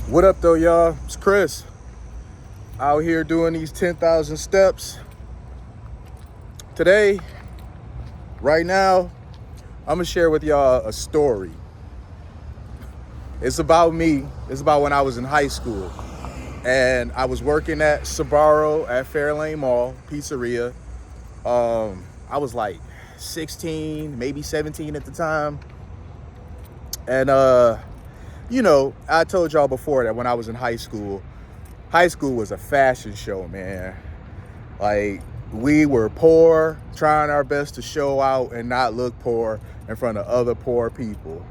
What up though, y'all? It's Chris out here doing these 10,000 steps. Today, right now, I'm gonna share with y'all a story. It's about me. It's about when I was in high school and I was working at Sbarro at Fairlane Mall Pizzeria. I was like 16, maybe 17 at the time. And I told y'all before that when I was in high school was a fashion show, man. Like, we were poor, trying our best to show out and not look poor in front of other poor people.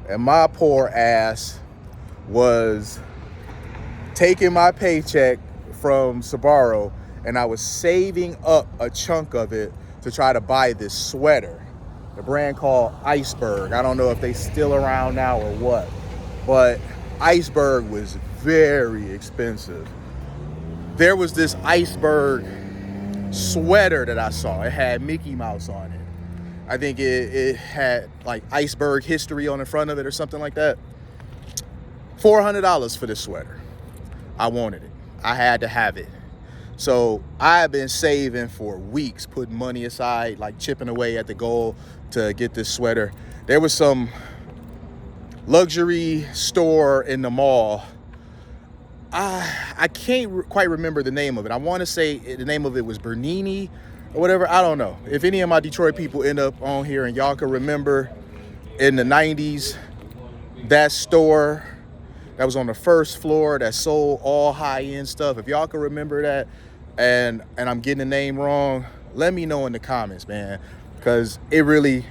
And my poor ass was taking my paycheck from Sbarro and I was saving up a chunk of it to try to buy this sweater. The brand called Iceberg. I don't know if they still around now or what, but Iceberg was very expensive. There was this Iceberg sweater that I saw. It had Mickey Mouse on it. I think it had like Iceberg history on the front of it or something like that. $400 for this sweater. I wanted it. I had to have it. So I've been saving for weeks, putting money aside, like chipping away at the goal to get this sweater. There was some luxury store in the mall. I can't quite remember the name of it. I want to say the name of it was Bernini or whatever. I don't know. If any of my Detroit people end up on here and y'all can remember in the 90s, that store that was on the first floor that sold all high-end stuff. If y'all can remember that and I'm getting the name wrong, let me know in the comments, man, because it really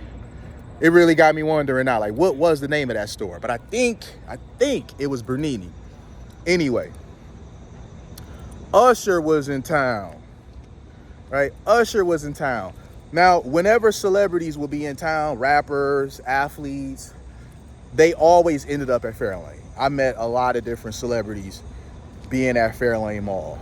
got me wondering now, like, what was the name of that store? But I think it was Bernini. Anyway, Usher was in town, right? Usher was in town. Now, whenever celebrities will be in town, rappers, athletes, they always ended up at Fairlane. I met a lot of different celebrities being at Fairlane Mall.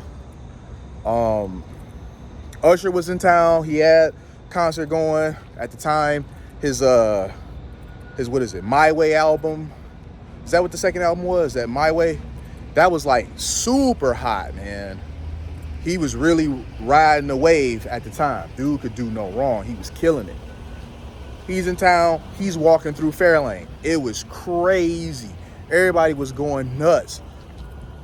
Usher was in town. He had a concert going at the time. His what is it? My Way album. Is that what the second album was? That My Way? That was like super hot, man. He was really riding the wave at the time. Dude could do no wrong. He was killing it. He's in town. He's walking through Fairlane. It was crazy. Everybody was going nuts.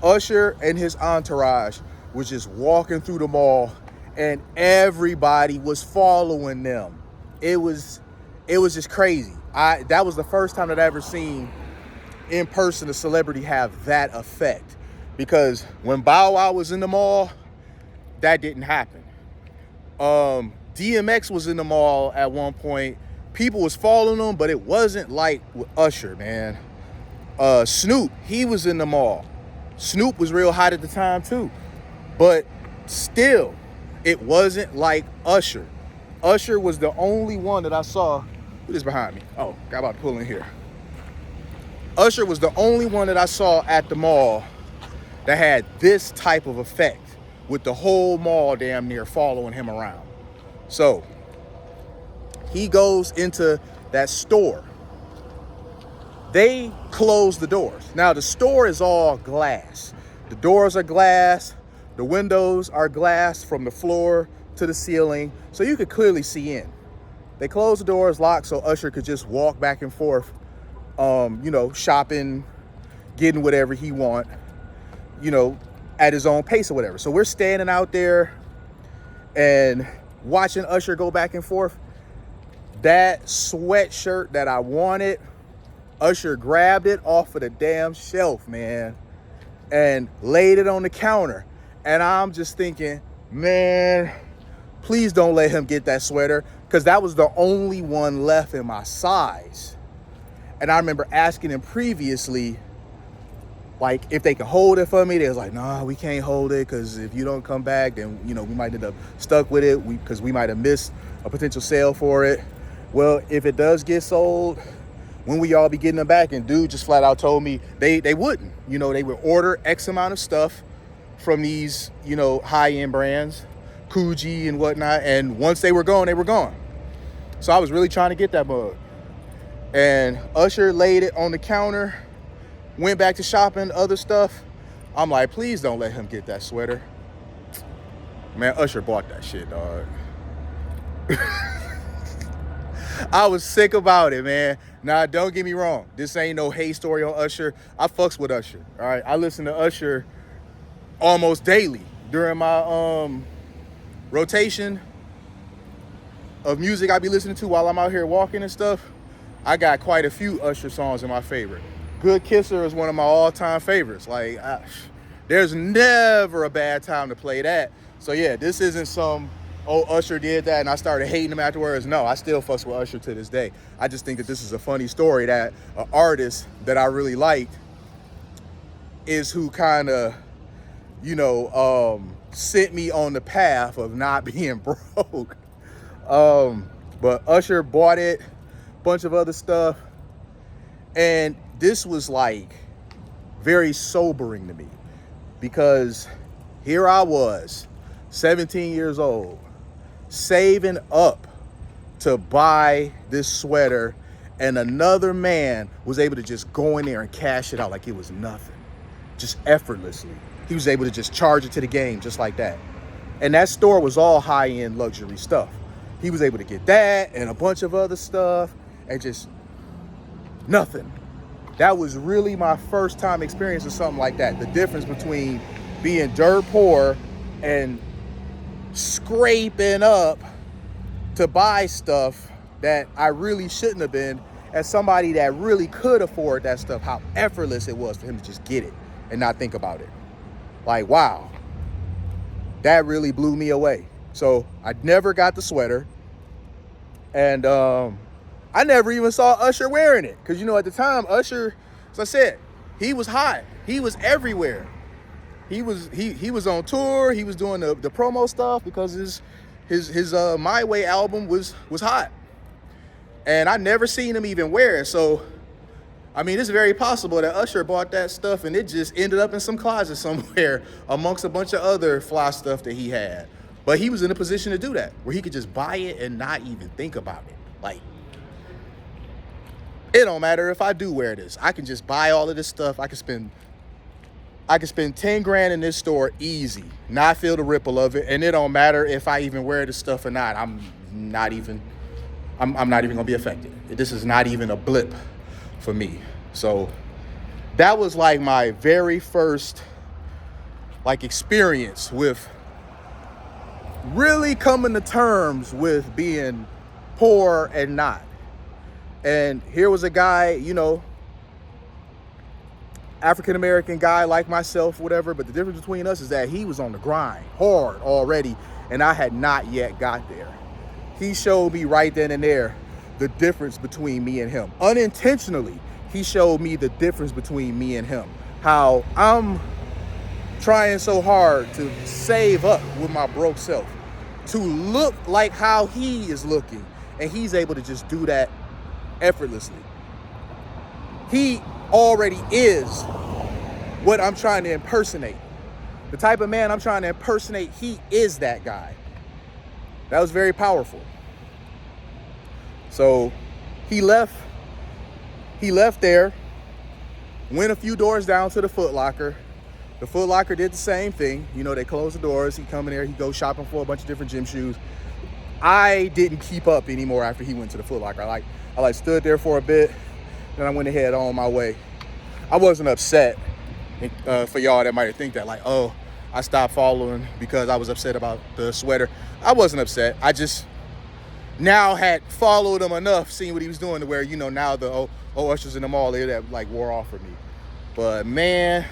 Usher and his entourage was just walking through the mall and everybody was following them. It was just crazy. That was the first time that I ever seen in person a celebrity have that effect, because when Bow Wow was in the mall, that didn't happen. DMX was in the mall at one point. People was following him, but it wasn't like with Usher, man. Snoop, he was in the mall. Snoop was real hot at the time too, but still, it wasn't like Usher. Usher was the only one that I saw. Who is behind me? Oh, got about to pull in here. Usher was the only one that I saw at the mall that had this type of effect, with the whole mall damn near following him around. So he goes into that store. They close the doors. Now the store is all glass. The doors are glass. The windows are glass from the floor to the ceiling, so you could clearly see in. They closed the doors, locked, so Usher could just walk back and forth, shopping, getting whatever he want, at his own pace or whatever. So we're standing out there and watching Usher go back and forth. That sweatshirt that I wanted, Usher grabbed it off of the damn shelf, man, and laid it on the counter. And I'm just thinking, man, please don't let him get that sweater, because that was the only one left in my size. And I remember asking him previously, like, if they could hold it for me. They was like, nah, we can't hold it, because if you don't come back, then, we might end up stuck with it, because we might have missed a potential sale for it. Well, if it does get sold, when we all be getting them back? And dude just flat out told me they wouldn't. They would order X amount of stuff from these, high-end brands, Coogee and whatnot, and once they were gone, they were gone. So I was really trying to get that mug. And Usher laid it on the counter, went back to shopping, other stuff. I'm like, please don't let him get that sweater. Man, Usher bought that shit, dog. I was sick about it, man. Now, don't get me wrong. This ain't no hate story on Usher. I fucks with Usher, all right? I listen to Usher almost daily during my rotation of music I be listening to while I'm out here walking and stuff. I got quite a few Usher songs in my favorite. Good Kisser is one of my all-time favorites. Like, there's never a bad time to play that. So yeah, this isn't some, oh, Usher did that and I started hating him afterwards. No, I still fucks with Usher to this day. I just think that this is a funny story that an artist that I really liked is who kind of, sent me on the path of not being broke. But Usher bought it, bunch of other stuff. And this was like very sobering to me because here I was, 17 years old, saving up to buy this sweater, and another man was able to just go in there and cash it out like it was nothing, just effortlessly. He was able to just charge it to the game just like that. And that store was all high-end luxury stuff. He was able to get that and a bunch of other stuff and just nothing. That was really my first time experiencing something like that. The difference between being dirt poor and scraping up to buy stuff that I really shouldn't have been, as somebody that really could afford that stuff, how effortless it was for him to just get it and not think about it. Like, wow, that really blew me away. So I never got the sweater, and I never even saw Usher wearing it. Because, at the time, Usher, as I said, he was hot. He was everywhere. He was on tour. He was doing the promo stuff because his My Way album was hot. And I never seen him even wear it. So, I mean, it's very possible that Usher bought that stuff and it just ended up in some closet somewhere amongst a bunch of other fly stuff that he had. But he was in a position to do that, where he could just buy it and not even think about it. Like, it don't matter if I do wear this. I can just buy all of this stuff. I can spend 10 grand in this store easy, not feel the ripple of it. And it don't matter if I even wear this stuff or not. I'm not even gonna be affected. This is not even a blip for me. So that was like my very first experience with really coming to terms with being poor and not. And here was a guy, African-American guy like myself, whatever, but the difference between us is that he was on the grind hard already, and I had not yet got there. He showed me right then and there the difference between me and him. Unintentionally, he showed me the difference between me and him. How I'm trying so hard to save up with my broke self to look like how he is looking, and he's able to just do that effortlessly. He already is what I'm trying to impersonate. The type of man I'm trying to impersonate, he is that guy. That was very powerful. So he left there, went a few doors down to the Foot Locker. The Foot Locker did the same thing. They closed the doors. He come in there, he go shopping for a bunch of different gym shoes. I didn't keep up anymore after he went to the Foot Locker. I stood there for a bit, then I went ahead on my way. I wasn't upset. For y'all that might think that, I stopped following because I was upset about the sweater. I wasn't upset. I just now had followed him enough, seeing what he was doing, to where, now the Ushers in the mall, that wore off for me. But man,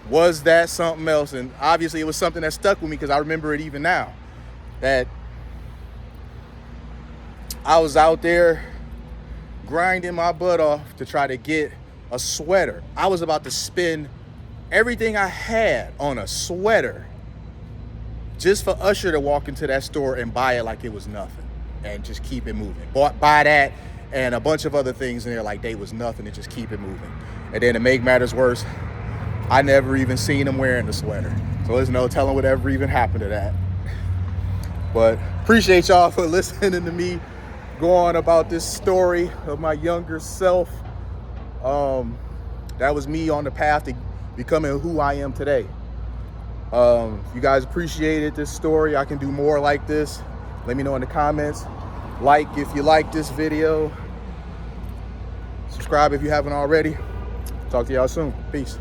was that something else. And obviously it was something that stuck with me because I remember it even now. That I was out there grinding my butt off to try to get a sweater. I was about to spend everything I had on a sweater just for Usher to walk into that store and buy it like it was nothing and just keep it moving. Buy that and a bunch of other things in there like they was nothing and just keep it moving. And then to make matters worse, I never even seen him wearing the sweater. So there's no telling whatever even happened to that. But appreciate y'all for listening to me go on about this story of my younger self. That was me on the path to becoming who I am today. You guys appreciated this story. I can do more like this. Let me know in the comments. Like if you like this video. Subscribe if you haven't already. Talk to y'all soon. Peace.